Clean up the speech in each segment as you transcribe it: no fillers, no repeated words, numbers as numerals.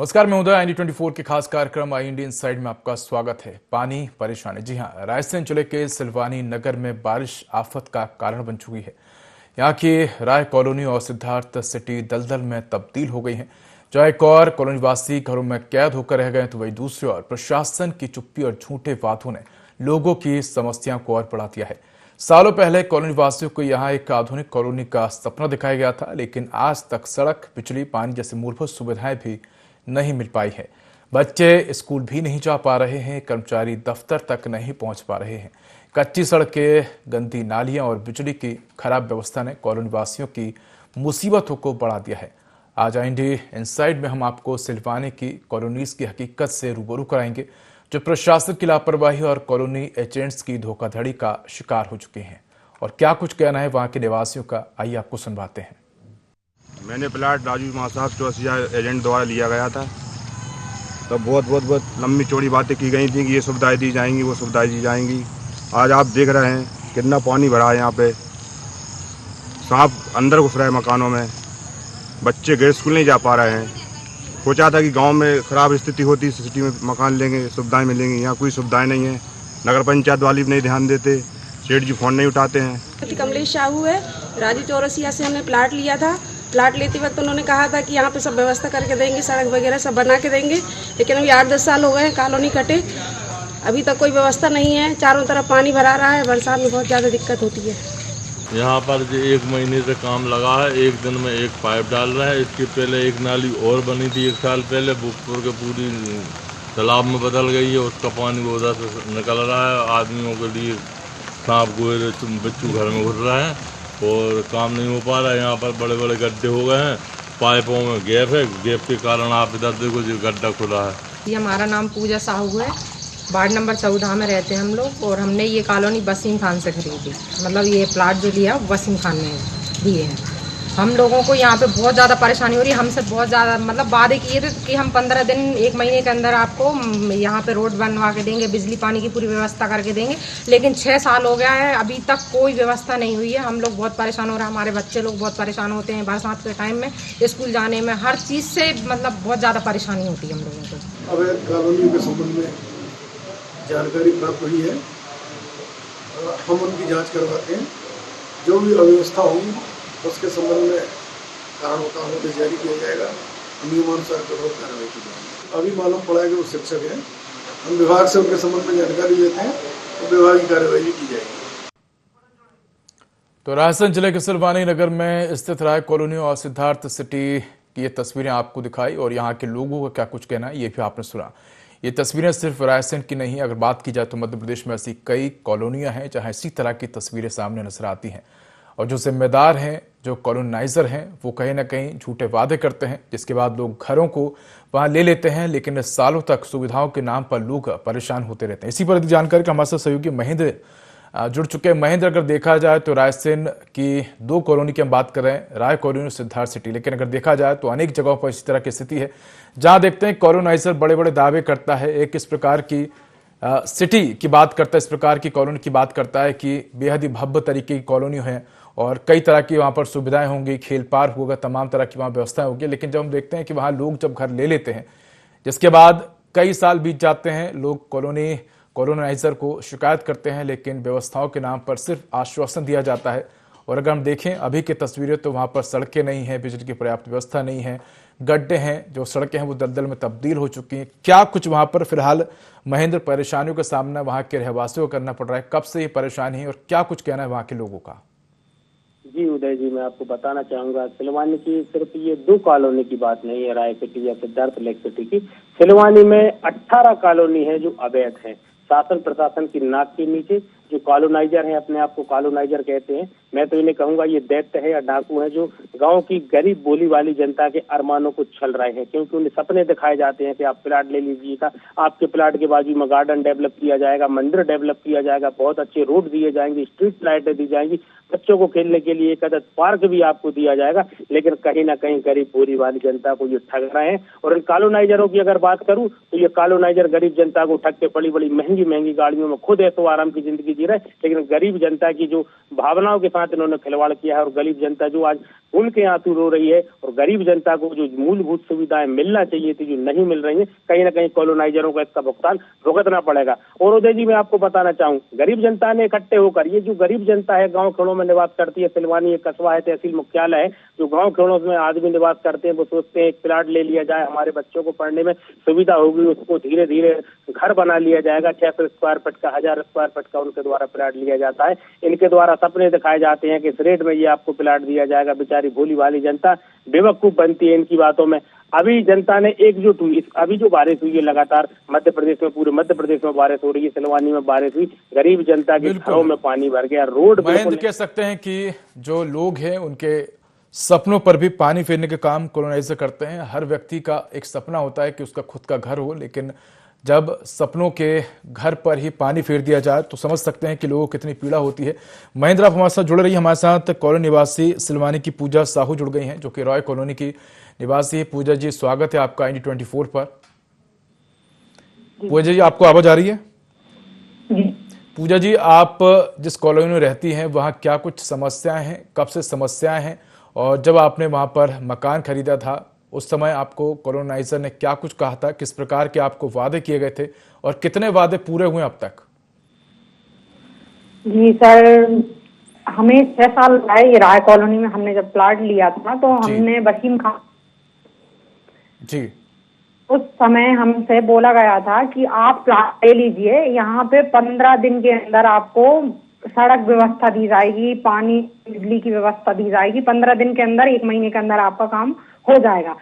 नमस्कार, मैं उदय। IND24 के खास कार्यक्रम आई इंडिया इनसाइड में आपका स्वागत है। पानी परेशानी, जी हाँ, रायसेन जिले के सिलवानी नगर में बारिश आफत का कारण बन चुकी है। यहाँ की राय कॉलोनी और सिद्धार्थ सिटी दलदल में तब्दील हो गई है। जहाँ एक और कॉलोनी वासी घरों में कैद होकर रह गए तो वही दूसरी ओर प्रशासन की चुप्पी और झूठे वादों ने लोगों की समस्याओं को और बढ़ा दिया है। सालों पहले कॉलोनी वासियों को यहाँ एक आधुनिक कॉलोनी का सपना दिखाया गया था, लेकिन आज तक सड़क, बिजली, पानी जैसी मूलभूत सुविधाएं भी नहीं मिल पाई है। बच्चे स्कूल भी नहीं जा पा रहे हैं, कर्मचारी दफ्तर तक नहीं पहुंच पा रहे हैं। कच्ची सड़कें, गंदी नालियां और बिजली की खराब व्यवस्था ने कॉलोनी वासियों की मुसीबतों को बढ़ा दिया है। आज IND इनसाइड में हम आपको सिलवानी की कॉलोनीज की हकीकत से रूबरू कराएंगे, जो प्रशासन की लापरवाही और कॉलोनी एजेंट्स की धोखाधड़ी का शिकार हो चुके हैं। और क्या कुछ कहना है वहां के निवासियों का, आइए आपको सुनवाते हैं। मैंने प्लाट राजू साहब चौसिया एजेंट द्वारा लिया गया था। तो बहुत लंबी चौड़ी बातें की गई थी कि ये सुविधाएं दी जाएंगी, वो सुविधाएं दी जाएंगी। आज आप देख रहे हैं कितना पानी भरा है यहाँ पे, सांप अंदर घुस रहे हैं मकानों में, बच्चे गए स्कूल नहीं जा पा रहे हैं। सोचा था कि गांव में खराब स्थिति होती, सिटी में मकान लेंगे, सुविधाएँ मिलेंगी। यहाँ कोई सुविधाएँ नहीं है। नगर पंचायत वाली भी नहीं ध्यान देते, सेठ जी फ़ोन नहीं उठाते हैं। कमलेश साहू है, राजू चौरसिया से हमने प्लाट लिया था। प्लाट लेते वक्त उन्होंने कहा था कि यहाँ पे सब व्यवस्था करके देंगे, सड़क वगैरह सब बना के देंगे, लेकिन अभी 8-10 साल हो गए हैं कॉलोनी कटे, अभी तक कोई व्यवस्था नहीं है। चारों तरफ पानी भरा रहा है, बरसात में बहुत ज़्यादा दिक्कत होती है। यहाँ पर जो 1 महीने से काम लगा है, एक दिन में एक पाइप डाल रहा है। इसके पहले एक नाली और बनी थी 1 साल पहले, बुकपुर के पूरी तालाब में बदल गई है, उसका पानी उधर से निकल रहा है। आदमियों के लिए सांप गोए बिच्छू घर में घुस रहा है और काम नहीं हो पा रहा है। यहाँ पर बड़े बड़े गड्ढे हो गए हैं, पाइपों में गैप है, गैप के कारण आप इधर देखो जो गड्ढा खुला है। ये हमारा नाम पूजा साहू है, वार्ड नंबर 14 में रहते हैं हम लोग, और हमने ये कॉलोनी वसीम खान से खरीदी। मतलब ये प्लाट जो लिया वसीम खान ने दिए हैं। हम लोगों को यहाँ पे बहुत ज़्यादा परेशानी हो रही है। हमसे बहुत ज़्यादा मतलब वादे किए थे कि हम 15 दिन 1 महीने के अंदर आपको यहाँ पे रोड बनवा के देंगे, बिजली पानी की पूरी व्यवस्था करके देंगे, लेकिन 6 साल हो गया है, अभी तक कोई व्यवस्था नहीं हुई है। हम लोग बहुत परेशान हो रहे हैं, हमारे बच्चे लोग बहुत परेशान होते हैं। बरसात के टाइम में स्कूल जाने में हर चीज़ से मतलब बहुत ज़्यादा परेशानी होती है हम लोगों को। अवैध कॉलोनियों के संबंध में जानकारी प्राप्त हुई है, हम उनकी जाँच करवाते हैं। जो भी अव्यवस्था होगी उसके संबंध में कारण होता नोटिस जारी किया जाएगा, नियमानुसार कठोर कार्रवाई की जाएगी। अभी मालूम पड़ा है कि वो शिक्षक हैं, हम विभाग से उनके संबंध में जानकारी लेते हैं तो विभाग की कार्रवाई भी की जाएगी। तो रायसेन जिले के सिलवानी नगर में स्थित राय कॉलोनी और सिद्धार्थ सिटी की ये तस्वीरें आपको दिखाई और यहाँ के लोगों का क्या कुछ कहना है ये भी आपने सुना। ये तस्वीरें सिर्फ रायसेन की नहीं, अगर बात की जाए तो मध्य प्रदेश में ऐसी कई कॉलोनियां हैं जहां इसी तरह की तस्वीरें सामने नजर आती हैं। और जो जिम्मेदार हैं, जो कॉलोनाइजर हैं, वो कहीं ना कहीं झूठे वादे करते हैं, जिसके बाद लोग घरों को वहां ले लेते हैं, लेकिन सालों तक सुविधाओं के नाम पर लोग परेशान होते रहते हैं। इसी पर जानकारी का हमारे साथ सहयोगी महेंद्र जुड़ चुके हैं। महेंद्र, अगर देखा जाए तो रायसेन की 2 कॉलोनी की हम बात कर रहे हैं, राय कॉलोनी और सिद्धार्थ सिटी, लेकिन अगर देखा जाए तो अनेक जगहों पर इसी तरह की स्थिति है जहां देखते हैं कॉलोनाइजर बड़े बड़े दावे करता है, एक इस प्रकार की सिटी की बात करता है, इस प्रकार की कॉलोनी की बात करता है कि बेहद ही भव्य तरीके की कॉलोनी है और कई तरह की वहां पर सुविधाएं होंगी, खेल पार्क होगा, तमाम तरह की वहां व्यवस्थाएं होगी। लेकिन जब हम देखते हैं कि वहां लोग जब घर ले लेते हैं, जिसके बाद कई साल बीत जाते हैं, लोग कॉलोनाइजर को शिकायत करते हैं, लेकिन व्यवस्थाओं के नाम पर सिर्फ आश्वासन दिया जाता है। और अगर हम देखें अभी की तस्वीरें तो वहां पर सड़कें नहीं है, बिजली की पर्याप्त व्यवस्था नहीं है, गड्ढे हैं, जो सड़कें हैं वो दलदल में तब्दील हो चुकी हैं। क्या कुछ वहां पर फिलहाल महेंद्र परेशानियों का सामना वहां के रहवासियों को करना पड़ रहा है, कब से ये परेशानी है और क्या कुछ कहना है वहां के लोगों का? जी उदय जी, मैं आपको बताना चाहूंगा, सिलवानी की सिर्फ ये 2 कॉलोनी की बात नहीं है, राय सिटी या सिद्धार्थ लेक सिटी की। सिलवानी में 18 कॉलोनी है जो अवैध है, शासन प्रशासन की नाक के नीचे। जो कॉलोनाइजर हैं, अपने आप को कॉलोनाइजर कहते हैं, मैं तो इन्हें कहूंगा ये दैत्य है या डाकू है, जो गांव की गरीब बोली वाली जनता के अरमानों को छल रहे हैं। क्योंकि उन्हें सपने दिखाए जाते हैं कि आप प्लाट ले लीजिएगा, आपके प्लाट के बाजू में गार्डन डेवलप किया जाएगा, मंदिर डेवलप किया जाएगा, बहुत अच्छे रोड दिए जाएंगे, स्ट्रीट लाइटें दी जाएंगी, बच्चों को खेलने के लिए एक आदत पार्क भी आपको दिया जाएगा। लेकिन कहीं ना कहीं गरीब बोली वाली जनता को ये ठग रहे हैं। और इन कॉलोनाइजरों की अगर बात करूं तो ये कॉलोनाइजर गरीब जनता को ठग के बड़ी बड़ी महंगी महंगी गाड़ियों में खुद ऐशो आराम की जिंदगी जी रहे, लेकिन गरीब जनता की जो भावनाओं के साथ इन्होंने खिलवाड़ किया है और गरीब जनता जो आज उनके आंसू रो रही है और गरीब जनता को जो मूलभूत सुविधाएं मिलना चाहिए थी जो नहीं मिल रही है, कहीं ना कहीं कॉलोनाइजरों को इसका भुगतान भुगतना पड़ेगा। और उदय जी मैं आपको बताना चाहूँ, गरीब जनता ने इकट्ठे होकर, ये जो गरीब जनता है गाँव खेड़ों में निवास करती है, सिलवानी एक कस्बा है, तहसील मुख्यालय है, जो गाँव खेड़ों में आदमी निवास करते हैं वो सोचते हैं एक प्लाट ले लिया जाए, हमारे बच्चों को पढ़ने में सुविधा होगी, उसको धीरे धीरे घर बना लिया जाएगा। 600 स्क्वायर फीट का 1000 स्क्वायर फीट का उनके द्वारा प्लाट लिया जाता है। इनके द्वारा सपने दिखाए जाते हैं कि इस रेट में ये आपको प्लाट दिया जाएगा। बेचारी भोली भाली जनता बेवकूफ बनती है इनकी बातों में। अभी जनता ने एकजुट हुई, अभी जो बारिश हुई है लगातार मध्य प्रदेश में, पूरे मध्य प्रदेश में बारिश हो रही है, सिलवानी में बारिश हुई, गरीब जनता के घरों में पानी भर गया, रोड महेंद्र कह सकते हैं कि जो लोग हैं उनके सपनों पर भी पानी फेरने के काम कॉलोनाइजर करते हैं। हर व्यक्ति का एक सपना होता है कि उसका खुद का घर हो, लेकिन जब सपनों के घर पर ही पानी फेर दिया जाए तो समझ सकते हैं कि लोगों को कितनी पीड़ा होती है। महेंद्र आप हमारे साथ जुड़ रही है। हमारे साथ कॉलोनी निवासी सिलवानी की पूजा साहू जुड़ गई हैं, जो कि रॉय कॉलोनी की निवासी है। पूजा जी स्वागत है आपका इंडी 24 पर। पूजा जी आपको आवाज आ रही है? पूजा जी आप जिस कॉलोनी में रहती हैं वहाँ क्या कुछ समस्याएं हैं, कब से समस्याएं हैं, और जब आपने वहाँ पर मकान खरीदा था उस समय आपको कॉलोनाइजर ने क्या कुछ कहा था, किस प्रकार के आपको वादे किए गए थे और कितने वादे पूरे हुए अब तक? जी सर, हमें 6 साल पहले ये राय कॉलोनी में हमने जब प्लाट लिया था तो हमने वसीम खान जी उस समय हमसे बोला गया था कि आप प्लाट ले लीजिए, यहाँ पे 15 दिन के अंदर आपको सड़क व्यवस्था दी जाएगी, पानी बिजली की व्यवस्था दी जाएगी, 15 दिन के अंदर, 1 महीने के अंदर आपका काम हो जाएगा।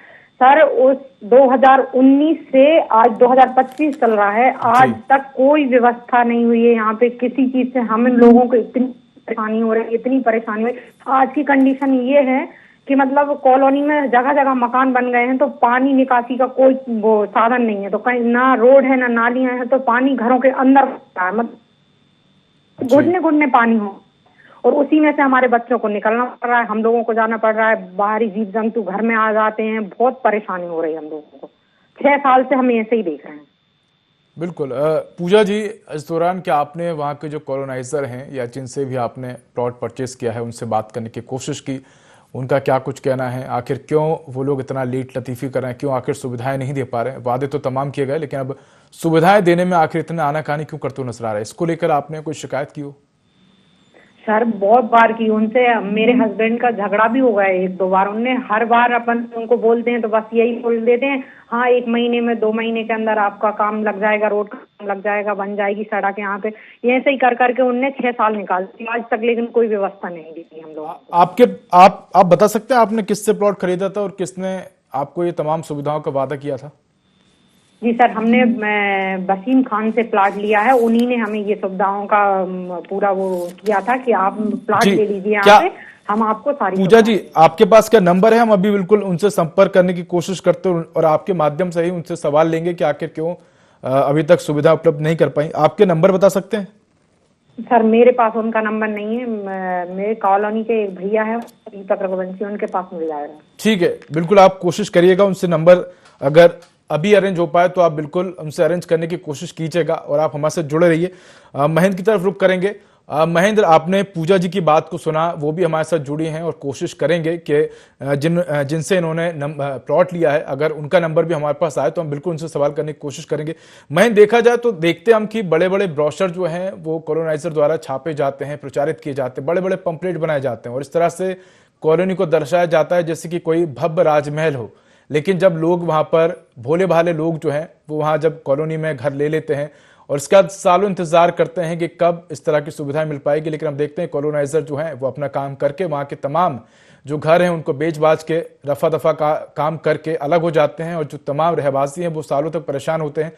सर उस 2019 से आज 2025 चल रहा है, आज तक कोई व्यवस्था नहीं हुई है यहाँ पे किसी चीज से। हम लोगों को इतनी परेशानी हो रही है, इतनी परेशानी हुई। आज की कंडीशन ये है कि मतलब कॉलोनी में जगह जगह मकान बन गए हैं तो पानी निकासी का कोई वो साधन नहीं है, तो कहीं ना रोड है ना नालियां हैं, तो पानी घरों के अंदर मतलब घुटने घुटने पानी हो, और उसी में से हमारे बच्चों को निकलना पड़ रहा है, हम लोगों को जाना पड़ रहा है, बाहरी जीव जंतु घर में आ जाते हैं, बहुत परेशानी हो रही है हम लोगों को। 6 साल से हम ऐसे ही देख रहे हैं। बिल्कुल। पूजा जी, इस दौरान क्या आपने वहाँ के जो कॉलोनाइजर हैं या जिनसे भी आपने प्लॉट परचेज किया है उनसे बात करने की कोशिश की, उनका क्या कुछ कहना है, आखिर क्यों वो लोग इतना लीट लतीफ़ी कर रहे हैं, क्यों आखिर सुविधाएं नहीं दे पा रहे हैं? वादे तो तमाम किए गए लेकिन अब सुविधाएं देने में आखिर इतना आनाकानी क्यों करते हुए नजर आ रहा है? इसको लेकर आपने कोई शिकायत की हो? सर बहुत बार की, उनसे मेरे हस्बैंड का झगड़ा भी हो गया 1-2 बार। उनने हर बार अपन उनको बोलते हैं तो बस यही बोल देते हैं, हाँ 1 महीने में 2 महीने के अंदर आपका काम लग जाएगा, रोड का काम लग जाएगा, बन जाएगी सड़क यहाँ पे। ये ऐसे ही कर करके उनने 6 साल निकाल दिए आज तक, लेकिन कोई व्यवस्था नहीं दी हम लोग। आप बता सकते हैं आपने किससे प्लॉट खरीदा था और किसने आपको ये तमाम सुविधाओं का वादा किया था? जी सर, हमने वसीम खान से प्लाट लिया है, उन्हीं ने हमें ये सुविधाओं का पूरा वो किया था कि आप प्लाट ले लीजिए यहाँ पे, हम आपको सारी। पूजा जी आपके पास क्या नंबर है? हम अभी बिल्कुल उनसे संपर्क करने की कोशिश करते हैं और आपके माध्यम से ही उनसे सवाल लेंगे कि आखिर क्यों अभी तक सुविधा उपलब्ध नहीं कर पाई। आपके नंबर बता सकते हैं? सर मेरे पास उनका नंबर नहीं है, मेरे कॉलोनी के एक भैया है दीपक रघुवंशी, उनके पास मिल जाएगा। ठीक है, बिल्कुल आप कोशिश करिएगा उनसे नंबर अगर अभी अरेंज हो पाए तो आप बिल्कुल उनसे अरेंज करने की कोशिश कीजिएगा और आप हमारे साथ जुड़े रहिए। महेंद्र की तरफ रुख करेंगे। महेंद्र, आपने पूजा जी की बात को सुना, वो भी हमारे साथ जुड़ी हैं और कोशिश करेंगे कि जिनसे इन्होंने प्लॉट लिया है अगर उनका नंबर भी हमारे पास आए तो हम बिल्कुल उनसे सवाल करने की कोशिश करेंगे। महेंद्र, देखा जाए तो देखते हम कि बड़े बड़े ब्रोशर जो हैं वो कॉलोनाइजर द्वारा छापे जाते हैं, प्रचारित किए जाते हैं, बड़े बड़े पंपलेट बनाए जाते हैं और इस तरह से कॉलोनी को दर्शाया जाता है जैसे कि कोई भव्य राजमहल हो। लेकिन जब लोग वहां पर, भोले भाले लोग जो हैं वो वहां जब कॉलोनी में घर ले लेते हैं और इसके बाद सालों इंतजार करते हैं कि कब इस तरह की सुविधाएं मिल पाएगी, लेकिन हम देखते हैं कॉलोनाइजर जो हैं वो अपना काम करके वहां के तमाम जो घर हैं उनको बेच बाच के रफा दफा का काम करके अलग हो जाते हैं और जो तमाम रहवासी हैं वो सालों तक परेशान होते हैं।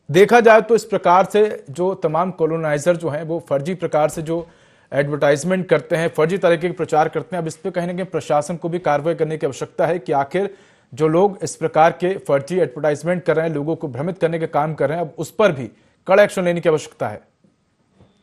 देखा जाए तो इस प्रकार से जो तमाम कॉलोनाइजर जो हैं वो फर्जी प्रकार से जो एडवर्टाइजमेंट करते हैं, फर्जी तरीके के प्रचार करते हैं। अब इस पर कहीं ना कहीं प्रशासन को भी कार्रवाई करने की आवश्यकता है कि आखिर जो लोग इस प्रकार के फर्जी एडवर्टाइजमेंट कर रहे हैं, लोगों को भ्रमित करने के काम कर रहे हैं, अब उस पर भी कड़ा एक्शन लेने की आवश्यकता है।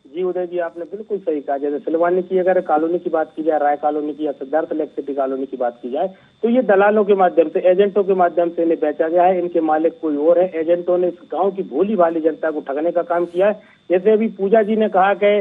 जी उदय जी, आपने बिल्कुल सही कहा। जैसे सिलवानी की अगर कॉलोनी की बात की जाए, राय कॉलोनी की या सिद्धार्थ लेक सिटी कॉलोनी की बात की जाए, तो ये दलालों के माध्यम से, एजेंटों के माध्यम से इन्हें बेचा गया है। इनके मालिक कोई और है। एजेंटों ने इस गांव की भोली भाली जनता को ठगने का काम किया है। जैसे अभी पूजा जी ने कहा कि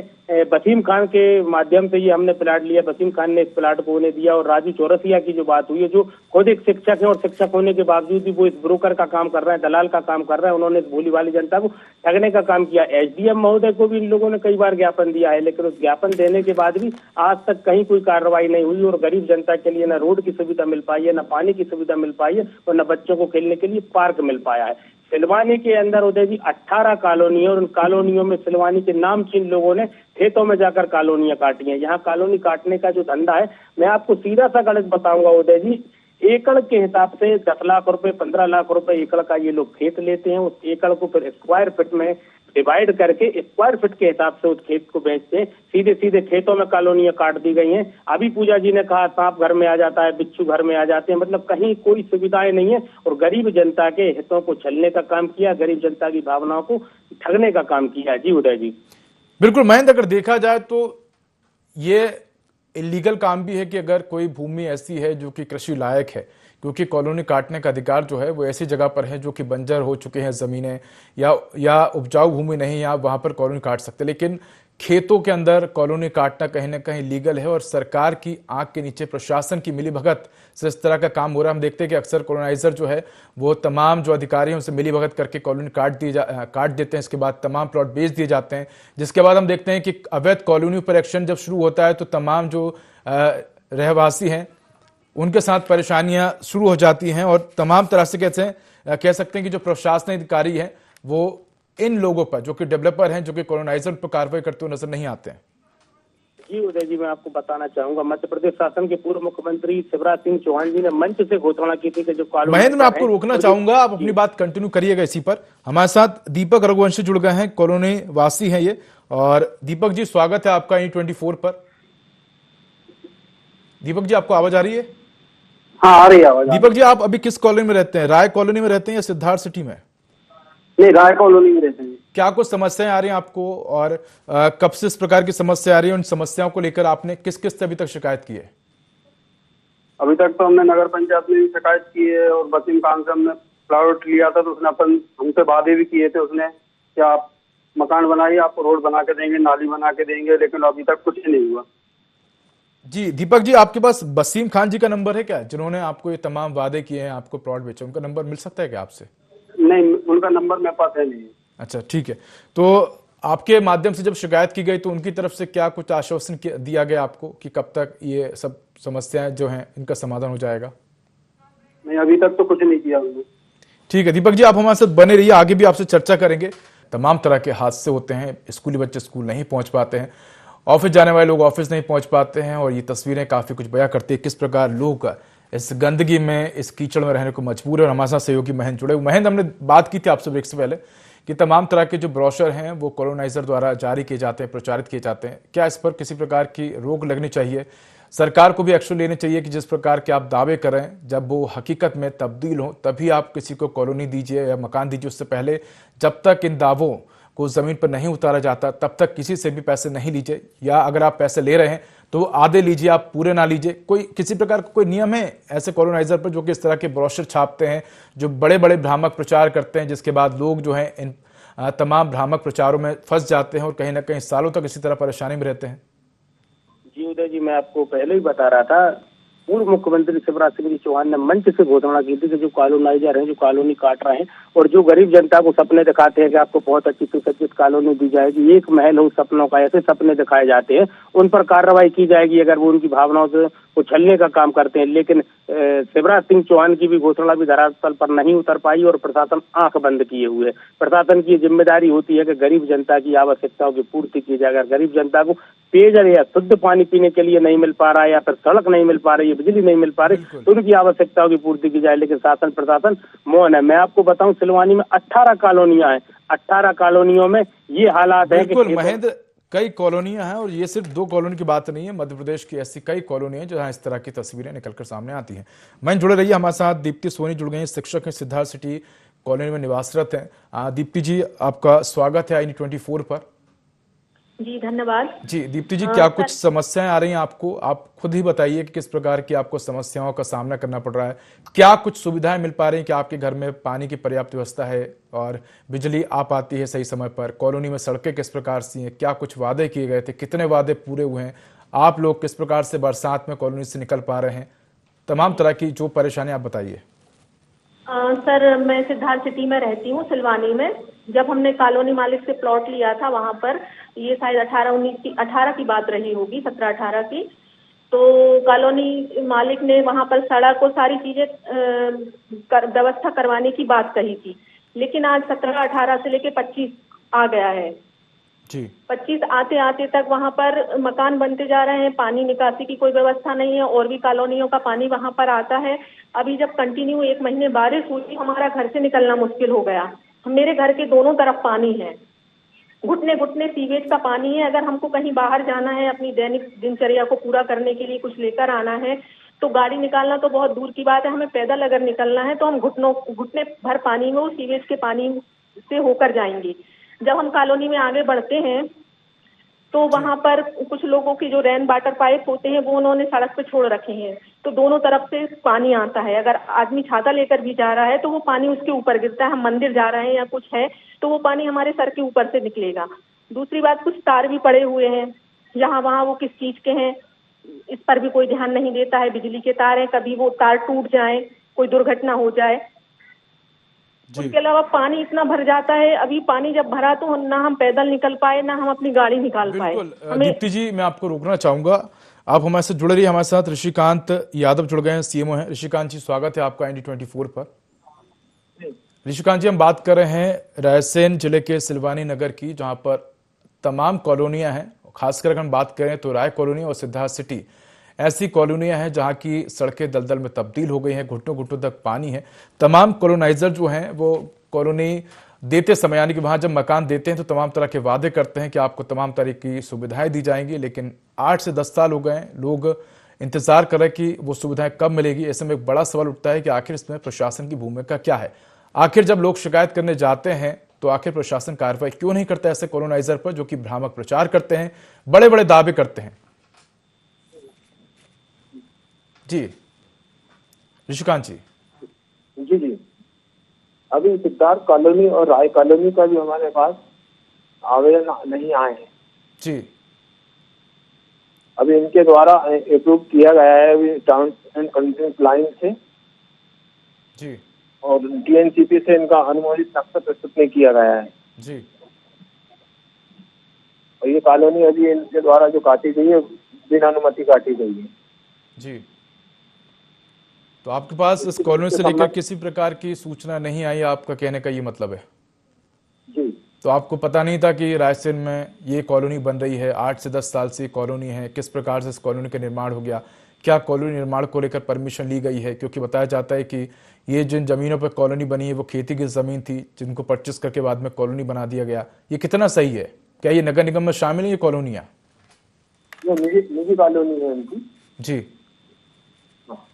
वसीम खान के माध्यम से ये हमने प्लाट लिया, वसीम खान ने इस प्लाट को उन्हें दिया, और राजू चौरसिया की जो बात हुई है, जो खुद एक शिक्षक है और शिक्षक होने के बावजूद भी वो इस ब्रोकर का काम कर रहे हैं, दलाल का काम कर रहे हैं, उन्होंने इस भोली वाली जनता को ठगने का काम किया। एसडीएम महोदय को भी इन लोगों ने कई बार ज्ञापन दिया है, लेकिन उस ज्ञापन देने के बाद भी आज तक कहीं कोई कार्रवाई नहीं हुई, और गरीब जनता के लिए न रोड की सुविधा मिल पाई है, न पानी की सुविधा मिल पाई है, और न बच्चों को खेलने के लिए पार्क मिल पाया है। सिलवानी के अंदर उदय जी 18 कॉलोनी है, और उन कॉलोनियों में सिलवानी के नामचीन लोगों ने खेतों में जाकर कॉलोनियां काटी हैं। यहाँ कॉलोनी काटने का जो धंधा है, मैं आपको सीधा सा गलत बताऊंगा उदय जी, एकड़ के हिसाब से 10 लाख रुपए 15 लाख रुपए एकड़ का ये लोग खेत लेते हैं, उस एकड़ को फिर स्क्वायर फीट में डिवाइड करके स्क्वायर फीट के हिसाब से उस खेत को बेचते हैं। सीधे सीधे खेतों में कॉलोनियां काट दी गई हैं। अभी पूजा जी ने कहा सांप घर में आ जाता है, बिच्छू घर में आ जाते हैं, मतलब कहीं कोई सुविधाएं नहीं है, और गरीब जनता के हितों को छलने का काम किया, गरीब जनता की भावनाओं को ठगने का काम किया। जी उदय जी, बिल्कुल महेंद्र, अगर देखा जाए तो ये इलीगल काम भी है कि अगर कोई भूमि ऐसी है जो कि कृषि लायक है, क्योंकि कॉलोनी काटने का अधिकार जो है वो ऐसी जगह पर है जो कि बंजर हो चुके हैं जमीनें, या उपजाऊ भूमि नहीं, आप वहां पर कॉलोनी काट सकते, लेकिन खेतों के अंदर कॉलोनी काटना कहीं ना कहीं लीगल है, और सरकार की आंख के नीचे प्रशासन की मिलीभगत से इस तरह का काम हो रहा है। हम देखते हैं कि अक्सर कॉलोनाइजर जो है वो तमाम जो अधिकारी हैं उनसे मिलीभगत करके कॉलोनी काट देते हैं, इसके बाद तमाम प्लॉट बेच दिए जाते हैं, जिसके बाद हम देखते हैं कि अवैध कॉलोनी पर एक्शन जब शुरू होता है तो तमाम जो रहवासी हैं उनके साथ परेशानियां शुरू हो जाती हैं, और तमाम तरह से कह सकते हैं कि जो प्रशासनिक अधिकारी हैं वो इन लोगों पर, जो कि डेवलपर हैं, जो कि कॉलोनाइजर पर कार्रवाई करते हुए नजर नहीं आते हैं। जी उदय जी, मैं आपको बताना चाहूंगा, मध्य प्रदेश शासन के पूर्व मुख्यमंत्री शिवराज सिंह चौहान जी ने मंच से घोषणा की थी कि जो कॉलोनी, महेंद्र मैं आपको रोकना चाहूंगा, आप अपनी बात कंटिन्यू करिएगा इसी पर। हमारे साथ दीपक रघुवंशी जुड़ गए हैं, कॉलोनी वासी हैं ये, और दीपक जी स्वागत है आपका E24 पर। दीपक जी आपको आवाज आ रही है? हाँ आ रही है आवाज। दीपक जी आप अभी किस कॉलोनी में रहते हैं, राय कॉलोनी में रहते हैं या सिद्धार्थ सिटी में? नहीं, राय कॉलोनी में रहते हैं। क्या कुछ समस्याएं आ रही हैं आपको, और कब से इस प्रकार की समस्या आ रही है? उन समस्याओं को लेकर आपने किस किस से अभी तक शिकायत की है? अभी तक तो हमने नगर पंचायत में भी शिकायत की है, और वसीम खान से हमने प्लॉट लिया था तो उसने हमसे वादे भी किए थे उसने कि आप मकान बनाइए, आपको रोड बना के देंगे, नाली बना के देंगे, लेकिन अभी तक कुछ नहीं हुआ। जी दीपक जी, आपके पास वसीम खान जी का नंबर है क्या, जिन्होंने आपको ये तमाम वादे किए हैं, आपको प्लॉट बेचे, उनका नंबर मिल सकता है क्या आपसे? नहीं, उनका नंबर मेरे पास है नहीं। अच्छा ठीक है, तो आपके माध्यम से जब शिकायत की गई तो उनकी तरफ से क्या कुछ आश्वासन दिया गया आपको कि कब तक ये सब समस्याएं जो हैं इनका समाधान हो जाएगा? नहीं, अभी तक तो कुछ नहीं किया उन्होंने। ठीक है दीपक जी, आप हमारे साथ बने रहिए, आगे भी आपसे चर्चा करेंगे। तमाम तरह के हादसे होते हैं, स्कूली बच्चे स्कूल नहीं पहुंच पाते हैं, ऑफिस जाने वाले लोग ऑफिस नहीं पहुंच पाते हैं, और ये तस्वीरें काफी कुछ बयां करती है किस प्रकार लोग इस गंदगी में, इस कीचड़ में रहने को मजबूर है। और हमारे साथ सहयोगी महेंद्र जुड़े। महेंद्र, हमने बात की थी आपसे ब्रेक से पहले कि तमाम तरह के जो ब्रोशर हैं वो कॉलोनाइजर द्वारा जारी किए जाते हैं, प्रचारित किए जाते हैं, क्या इस पर किसी प्रकार की रोक लगनी चाहिए? सरकार को भी एक्शन लेने चाहिए कि जिस प्रकार के आप दावे कर रहे हैं जब वो हकीकत में तब्दील हो तभी आप किसी को कॉलोनी दीजिए या मकान दीजिए, उससे पहले जब तक इन दावों को जमीन पर नहीं उतारा जाता तब तक किसी से भी पैसे नहीं लीजिए, या अगर आप पैसे ले रहे हैं तो आधे लीजिए, आप पूरे ना लीजिए। कोई किसी प्रकार का कोई नियम है ऐसे कॉलोनाइजर पर जो कि इस तरह के ब्रोशर छापते हैं, जो बड़े बड़े भ्रामक प्रचार करते हैं, जिसके बाद लोग जो हैं इन तमाम भ्रामक प्रचारों में फंस जाते हैं और कहीं ना कहीं सालों तक इसी तरह परेशानी में रहते हैं? जी उदय जी, मैं आपको पहले ही बता रहा था, पूर्व मुख्यमंत्री शिवराज सिंह चौहान ने मंच से घोषणा की थी कि जो कॉलोनाइजर हैं, जो कॉलोनी काट रहे हैं और जो गरीब जनता को सपने दिखाते हैं कि आपको बहुत अच्छी सुसज्जित कॉलोनी दी जाएगी, एक महल हो सपनों का, ऐसे सपने दिखाए जाते हैं, उन पर कार्रवाई की जाएगी अगर वो उनकी भावनाओं से उछलने का काम करते हैं। लेकिन शिवराज सिंह चौहान की भी घोषणा भी धरातल पर नहीं उतर पाई और प्रशासन आंख बंद किए हुए। प्रशासन की जिम्मेदारी होती है कि गरीब जनता की आवश्यकताओं की पूर्ति की जाए। अगर गरीब जनता को पेयजल या शुद्ध पानी पीने के लिए नहीं मिल पा रहा है, या फिर सड़क नहीं मिल पा रही है, बिजली नहीं मिल पा रही, तो उनकी आवश्यकताओं की पूर्ति की जाए। लेकिन शासन प्रशासन मौन है। मैं आपको बताऊं, सिलवानी में 18 कॉलोनियां हैं, 18 कॉलोनियों में ये हालात है कि महेंद्र, कई कॉलोनियां हैं, और ये सिर्फ 2 कॉलोनी की बात नहीं है, मध्य प्रदेश की ऐसी कई कॉलोनी है जहां इस तरह की तस्वीरें निकलकर सामने आती हैं। मैं जुड़े रहिए, हमारे साथ दीप्ति सोनी जुड़ गई हैं, शिक्षक हैं, सिद्धार्थ सिटी कॉलोनी में निवासरत हैं। दीप्ति जी, आपका स्वागत है E24 पर। जी धन्यवाद। जी दीप्ति जी, क्या कुछ समस्याएं आ रही हैं आपको? आप खुद ही बताइए कि किस प्रकार की आपको समस्याओं का सामना करना पड़ रहा है। क्या कुछ सुविधाएं मिल पा रही हैं कि आपके घर में पानी की पर्याप्त व्यवस्था है और बिजली आ पाती है सही समय पर? कॉलोनी में सड़कें किस प्रकार से हैं? क्या कुछ वादे किए गए थे, कितने वादे पूरे हुए हैं? आप लोग किस प्रकार से बरसात में कॉलोनी से निकल पा रहे हैं? तमाम तरह की जो परेशानी आप बताइए। सर मैं सिद्धार्थ सिटी में रहती हूँ, सिलवानी में। जब हमने कॉलोनी मालिक से प्लॉट लिया था वहाँ पर, ये शायद 18 की बात रही होगी, 17-18 की, तो कॉलोनी मालिक ने वहाँ पर सड़क और सारी चीजें व्यवस्था करवाने की बात कही थी। लेकिन आज 17-18 से लेके 25 आ गया है जी। 25 आते आते तक वहाँ पर मकान बनते जा रहे हैं, पानी निकासी की कोई व्यवस्था नहीं है और भी कॉलोनियों का पानी वहाँ पर आता है। अभी जब कंटिन्यू 1 महीने बारिश हुई, हमारा घर से निकलना मुश्किल हो गया। मेरे घर के दोनों तरफ पानी है, घुटने घुटने सीवेज का पानी है। अगर हमको कहीं बाहर जाना है, अपनी दैनिक दिनचर्या को पूरा करने के लिए कुछ लेकर आना है, तो गाड़ी निकालना तो बहुत दूर की बात है, हमें पैदल अगर निकलना है तो हम घुटने भर पानी में सीवेज के पानी से होकर जाएंगे। जब हम कॉलोनी में आगे बढ़ते हैं तो वहां पर कुछ लोगों की जो रेन वाटर पाइप होते हैं वो उन्होंने सड़क पे छोड़ रखे हैं, तो दोनों तरफ से पानी आता है। अगर आदमी छाता लेकर भी जा रहा है तो वो पानी उसके ऊपर गिरता है। हम मंदिर जा रहे हैं या कुछ है तो वो पानी हमारे सर के ऊपर से निकलेगा। दूसरी बात, कुछ तार भी पड़े हुए हैं जहाँ वहाँ, वो किस चीज के हैं इस पर भी कोई ध्यान नहीं देता है। बिजली के तार हैं, कभी वो तार टूट जाए, कोई दुर्घटना हो जाए। उसके अलावा पानी इतना भर जाता है, अभी पानी जब भरा तो ना हम पैदल निकल पाए ना हम अपनी गाड़ी निकाल पाए। दीप्ति जी, मैं आपको रोकना चाहूंगा, आप हमारे साथ जुड़े रहिए। हमारे साथ ऋषिकांत यादव जुड़ गए हैं, सीएमओ हैं। ऋषिकांत जी, स्वागत है आपका ND24 पर। ऋषिकांत जी, हम बात कर रहे हैं रायसेन जिले के सिलवानी नगर की, जहां पर तमाम कॉलोनियां हैं। खासकर हम बात करें तो राय कॉलोनी और सिद्धार्थ सिटी ऐसी कॉलोनियां हैं जहां की सड़कें दलदल में तब्दील हो गई हैं, घुटनों घुटनों तक पानी है। तमाम कॉलोनाइजर जो हैं वो कॉलोनी देते समय, यानी कि वहां जब मकान देते हैं तो तमाम तरह के वादे करते हैं कि आपको तमाम तरह की सुविधाएं दी जाएंगी, लेकिन 8 से 10 साल हो गए हैं, लोग इंतजार कर रहे हैं कि वो सुविधाएं कब मिलेगी। ऐसे में एक बड़ा सवाल उठता है कि आखिर इसमें प्रशासन की भूमिका क्या है? आखिर जब लोग शिकायत करने जाते हैं तो आखिर प्रशासन कार्रवाई क्यों नहीं करता ऐसे कॉलोनाइजर पर जो कि भ्रामक प्रचार करते हैं, बड़े बड़े दावे करते हैं? जी ऋषिकांत जी। जी, अभी सिद्धार्थ कॉलोनी और राय कॉलोनी का भी हमारे पास आवेदन नहीं आए हैं जी। अभी इनके द्वारा अप्रूव किया गया है अभी टर्म्स एंड कंडीशन प्लान से जी, और DNCP से इनका अनुमोदित नक्शा प्रस्तुत नहीं किया गया है जी। और ये कॉलोनी अभी इनके द्वारा जो काटी गई है बिना अनुमति काटी गई है जी। तो आपके पास इस कॉलोनी से लेकर किसी प्रकार की सूचना नहीं आई, आपका कहने का ये मतलब है? जी। तो आपको पता नहीं था कि रायसेन में ये कॉलोनी बन रही है, 8 से 10 साल से कॉलोनी है, किस प्रकार से इस कॉलोनी का निर्माण हो गया? क्या कॉलोनी निर्माण को लेकर परमिशन ली गई है? क्योंकि बताया जाता है कि ये जिन जमीनों पर कॉलोनी बनी है वो खेती की जमीन थी, जिनको परचेस करके बाद में कॉलोनी बना दिया गया। ये कितना सही है? क्या ये नगर निगम में शामिल है ये कॉलोनियां? निजी कॉलोनी है उनकी जी।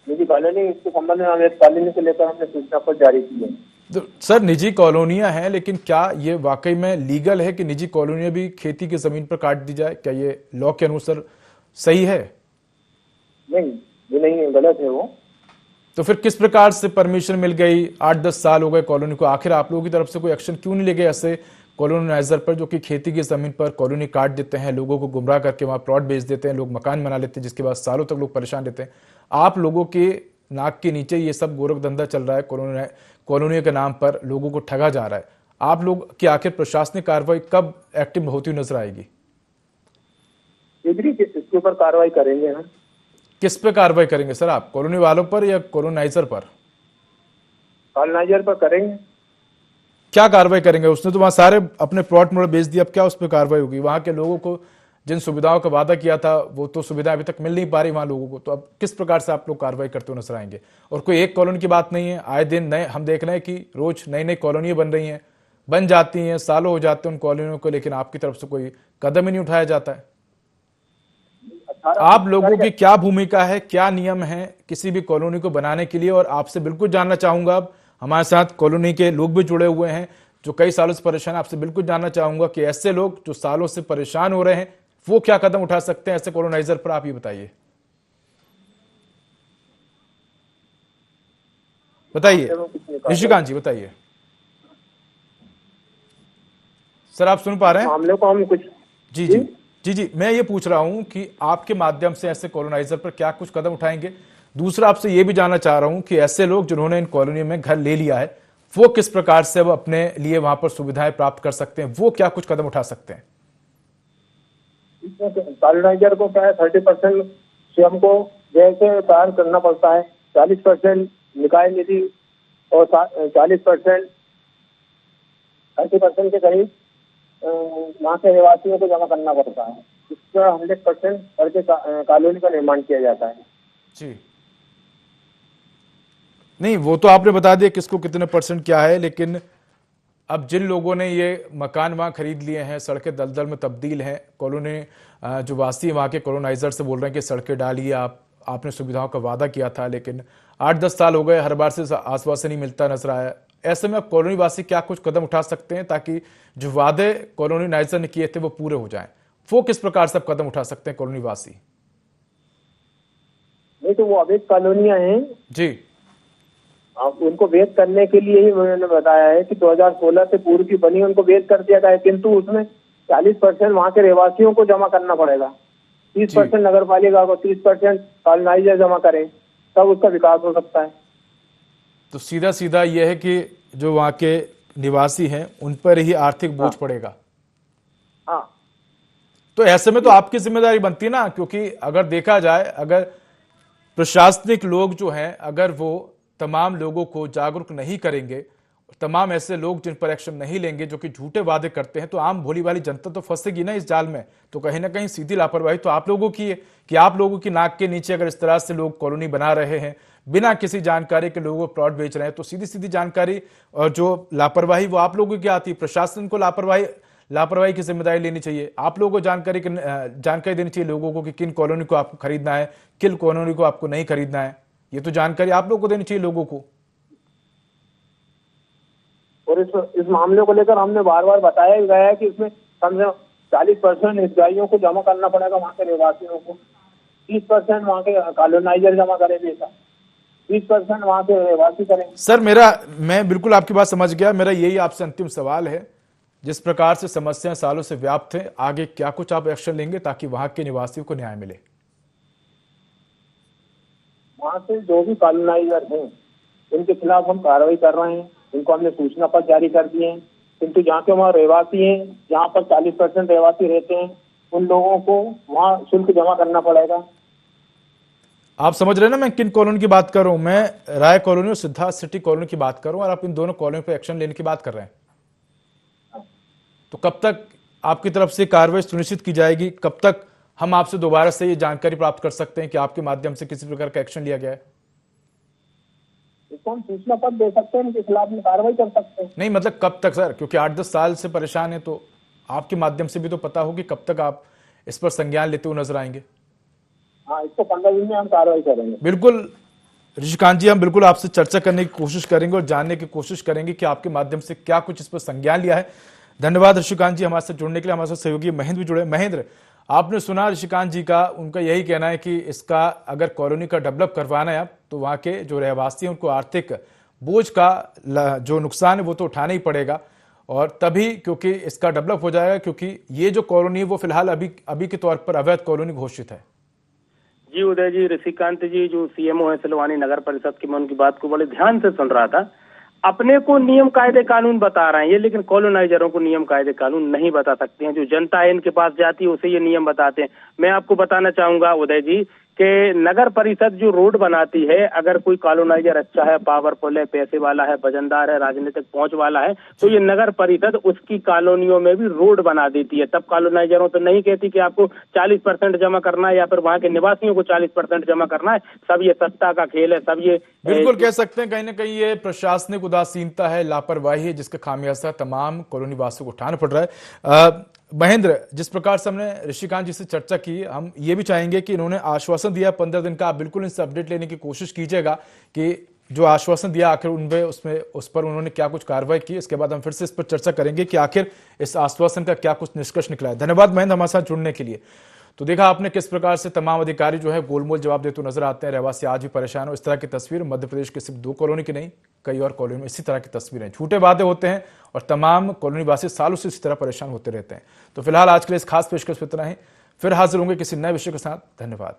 निजी कॉलोनी, इसके संबंध में हमें कॉलोनी से लेकर हमने सूचना पत्र जारी की है। तो सर, निजी कॉलोनियां हैं, लेकिन क्या ये वाकई में लीगल है कि निजी कॉलोनियां भी खेती की जमीन पर काट दी जाए? क्या ये लॉ के अनुसार सही है? नहीं, ये नहीं है, गलत है वो। तो फिर किस प्रकार से परमिशन मिल गई? 8-10 साल हो गए कॉलोनी को, आखिर आप लोगों की तरफ से कोई एक्शन क्यों नहीं ले गए ऐसे कॉलोनाइजर पर जो कि खेती की जमीन पर कॉलोनी काट देते हैं, लोगों को गुमराह करके वहां प्लॉट बेच देते हैं, लोग मकान बना लेते हैं, जिसके बाद सालों तक लोग परेशान रहते हैं। आप लोगों के नाक के नीचे ये सब गोरख धंधा चल रहा है, कॉलोनियों के नाम पर लोगों को ठगा जा रहा है। आप लोग की आखिर प्रशासनिक कार्रवाई कब एक्टिव होती हुई नजर आएगी? इसके ऊपर कार्रवाई करेंगे हम। किस पे कार्रवाई करेंगे सर आप? कॉलोनी वालों पर या कॉलोनाइजर पर? कॉलोनाइजर पर करेंगे। क्या कार्रवाई करेंगे? उसने तो वहां सारे अपने प्लॉट मोड़ बेच दिया, अब क्या उस पर कार्रवाई होगी? वहां के लोगों को जिन सुविधाओं का वादा किया था वो तो सुविधा अभी तक मिल नहीं पा रही वहां लोगों को, तो अब किस प्रकार से आप लोग कार्रवाई करते हुए नजर आएंगे? और कोई एक कॉलोनी की बात नहीं है, आए दिन नए हम देख रहे हैं कि रोज नई नई कॉलोनियां बन रही हैं, बन जाती हैं, सालों हो जाते हैं उन कॉलोनियों को, लेकिन आपकी तरफ से कोई कदम ही नहीं उठाया जाता है। आप लोगों की क्या भूमिका है, क्या नियम है किसी भी कॉलोनी को बनाने के लिए? और आपसे बिल्कुल जानना चाहूंगा, अब हमारे साथ कॉलोनी के लोग भी जुड़े हुए हैं, जो कई सालों से परेशान हैं, आपसे बिल्कुल जानना चाहूंगा कि ऐसे लोग जो सालों से परेशान हो रहे हैं वो क्या कदम उठा सकते हैं ऐसे कॉलोनाइजर पर, आप ये बताइए। ऋषिकांत जी बताइए। सर आप सुन पा रहे हैं? मामले को हम कुछ जी जी जी जी मैं ये पूछ रहा हूं कि आपके माध्यम से ऐसे कॉलोनाइजर पर क्या कुछ कदम उठाएंगे। दूसरा आपसे ये भी जानना चाह रहा हूं कि ऐसे लोग जिन्होंने इन कॉलोनी में घर ले लिया है वो किस प्रकार से वो अपने लिए वहां पर सुविधाएं प्राप्त कर सकते हैं, वो क्या कुछ कदम उठा सकते हैं? कॉलोनाइजर को क्या है 30% स्वयं को जैसे तैयार करना पड़ता है, 40% निकाय निधि और 40% 30% के करीब वहाँ के निवासियों को जमा करना पड़ता है। इसका 100% करके कॉलोनी का निर्माण किया जाता है। जी नहीं वो तो आपने बता दिया किसको कितने % क्या है, लेकिन अब जिन लोगों ने ये मकान वहां खरीद लिए हैं, सड़कें दलदल में तब्दील हैं, कॉलोनी जो वासी वहां के कॉलोनाइजर से बोल रहे हैं कि सड़कें डालिए, आपने सुविधाओं का वादा किया था, लेकिन 8-10 साल हो गए, हर बार से आश्वासन नहीं मिलता नजर आया। ऐसे में अब कॉलोनी वासी क्या कुछ कदम उठा सकते हैं ताकि जो वादे कॉलोनाइजर ने किए थे वो पूरे हो जाएं? वो किस प्रकार से कदम उठा सकते हैं कॉलोनी वासी? नहीं तो वो अवैध कॉलोनियां हैं जी, उनको वैध करने के लिए ही उन्होंने बताया है कि 2016 से पूर्व की बनी उनको वैध कर दिया गया है, किंतु उसमें 40% वहाँ के रहवासियों को जमा करना पड़ेगा, 30% नगर पालिका को, 30% कॉलोनाइजर जमा करें, तब उसका विकास हो सकता है। तो सीधा सीधा यह है कि जो वहाँ के निवासी हैं उन पर ही आर्थिक बोझ पड़ेगा। हाँ तो ऐसे में तो आपकी जिम्मेदारी बनती है ना, क्योंकि अगर देखा जाए, अगर प्रशासनिक लोग जो हैं अगर वो तमाम लोगों को जागरूक नहीं करेंगे, तमाम ऐसे लोग जिन पर एक्शन नहीं लेंगे जो कि झूठे वादे करते हैं, तो आम भोली वाली जनता तो फंसेगी ना इस जाल में। तो कहीं ना कहीं सीधी लापरवाही तो आप लोगों की है कि आप लोगों की नाक के नीचे अगर इस तरह से लोग कॉलोनी बना रहे हैं, बिना किसी जानकारी के लोगों को प्लॉट बेच रहे हैं, तो सीधी सीधी जानकारी और जो लापरवाही वो आप लोगों की आती है। प्रशासन को लापरवाही की जिम्मेदारी लेनी चाहिए, आप लोगों को जानकारी देनी चाहिए लोगों को कि किन कॉलोनी को आपको खरीदना है, किन कॉलोनी को आपको नहीं खरीदना है। ये तो जानकारी आप लोगों को देनी चाहिए लोगों को। और इस मामले को लेकर हमने बार बार बताया गया है कि इसमें कम से कम 40% हितग्राहियों को जमा करना पड़ेगा, वहाँ के रहवासियों को 30% वहाँ के कॉलोनाइजर जमा करेंगे, 30% वहाँ के रहवासी करेंगे। सर मैं बिल्कुल आपकी बात समझ गया। मेरा यही आपसे अंतिम सवाल है, जिस प्रकार से समस्याएं सालों से व्याप्त है, आगे क्या कुछ आप एक्शन लेंगे ताकि वहां के निवासियों को न्याय मिले? वहाँ से जो भी कॉलोनाइजर हैं उनके खिलाफ हम कार्रवाई कर रहे हैं, इनको हमने सूचना पत्र जारी कर दिए हैं, किंतु जहाँ के वहाँ रहवासी हैं, जहाँ पर 40% रहवासी रहते हैं, उन लोगों को वहाँ शुल्क जमा करना पड़ेगा। आप समझ रहे हैं ना मैं किन कॉलोनी की बात कर रहा हूँ? मैं राय कॉलोनी और सिद्धार्थ सिटी कॉलोनी की बात कर रहा हूँ, और आप इन दोनों कॉलोनी पर एक्शन लेने की बात कर रहे हैं। तो कब तक आपकी तरफ से कार्रवाई सुनिश्चित की जाएगी? कब तक हम आपसे दोबारा से ये जानकारी प्राप्त कर सकते हैं कि आपके माध्यम से किसी प्रकार का एक्शन लिया गया है? इसको हम सूचना पत्र दे सकते हैं, इनके खिलाफ में कार्रवाई कर सकते हैं। नहीं मतलब कब तक सर, क्योंकि 8-10 साल से परेशान है, तो आपके माध्यम से भी तो पता हो कि कब तक आप इस पर संज्ञान लेते हुए नजर आएंगे। हाँ, इसको 15 दिन में हम कार्रवाई करेंगे। बिल्कुल ऋषिकांत जी, हम बिल्कुल आपसे चर्चा करने की कोशिश करेंगे और जानने की कोशिश करेंगे कि आपके माध्यम से क्या कुछ इस पर संज्ञान लिया है। धन्यवाद ऋषिकांत जी हमारे साथ जुड़ने के लिए। हमारे साथ सहयोगी महेंद्र भी जुड़े। महेंद्र, आपने सुना ऋषिकांत जी का, उनका यही कहना है कि इसका अगर कॉलोनी का डेवलप करवाना है तो वहाँ के जो रहवासी हैं उनको आर्थिक बोझ का जो नुकसान है वो तो उठाना ही पड़ेगा, और तभी क्योंकि इसका डेवलप हो जाएगा, क्योंकि ये जो कॉलोनी है वो फिलहाल अभी के तौर पर अवैध कॉलोनी घोषित है। जी उदय जी, ऋषिकांत जी जो सीएमओ है सिलवानी नगर परिषद की, मैं उनकी बात को बड़े ध्यान से सुन रहा था। अपने को नियम कायदे कानून बता रहे हैं ये, लेकिन कॉलोनाइजरों को नियम कायदे कानून नहीं बता सकते हैं। जो जनता है इनके पास जाती है उसे ये नियम बताते हैं। मैं आपको बताना चाहूंगा उदय जी कि नगर परिषद जो रोड बनाती है, अगर कोई कॉलोनाइजर अच्छा है, पावरफुल है, पैसे वाला है, वजनदार है, राजनीतिक पहुंच वाला है, तो ये नगर परिषद उसकी कॉलोनियों में भी रोड बना देती है। तब कॉलोनाइजरों तो नहीं कहती कि आपको 40% जमा करना है या फिर वहां के निवासियों को 40% जमा करना है। सब ये सत्ता का खेल है, सब ये बिल्कुल कह सकते हैं कहीं ना कहीं ये प्रशासनिक उदासीनता है, लापरवाही है, जिसका खामियाजा तमाम कॉलोनी वासियों को उठाना पड़ रहा है। महेंद्र, जिस प्रकार से हमने ऋषिकांत जी से चर्चा की, हम ये भी चाहेंगे कि इन्होंने आश्वासन दिया 15 दिन का, आप बिल्कुल इनसे अपडेट लेने की कोशिश कीजिएगा कि जो आश्वासन दिया आखिर उस पर उन्होंने क्या कुछ कार्रवाई की, इसके बाद हम फिर से इस पर चर्चा करेंगे कि आखिर इस आश्वासन का क्या कुछ निष्कर्ष निकला है। धन्यवाद महेंद्र हमारे साथ जुड़ने के लिए। तो देखा आपने किस प्रकार से तमाम अधिकारी जो है गोलमोल जवाब देते नजर आते हैं, रहवासी आज भी परेशान हो। इस तरह की तस्वीर मध्य प्रदेश की सिर्फ 2 कॉलोनी की नहीं, कई और कॉलोनी में इसी तरह की तस्वीरें, झूठे वादे होते हैं और तमाम कॉलोनी वासी सालों से इसी तरह परेशान होते रहते हैं। तो फिलहाल आज के लिए इस खास पेशकश में इतना ही, फिर हाजिर होंगे किसी नए विषय के साथ। धन्यवाद।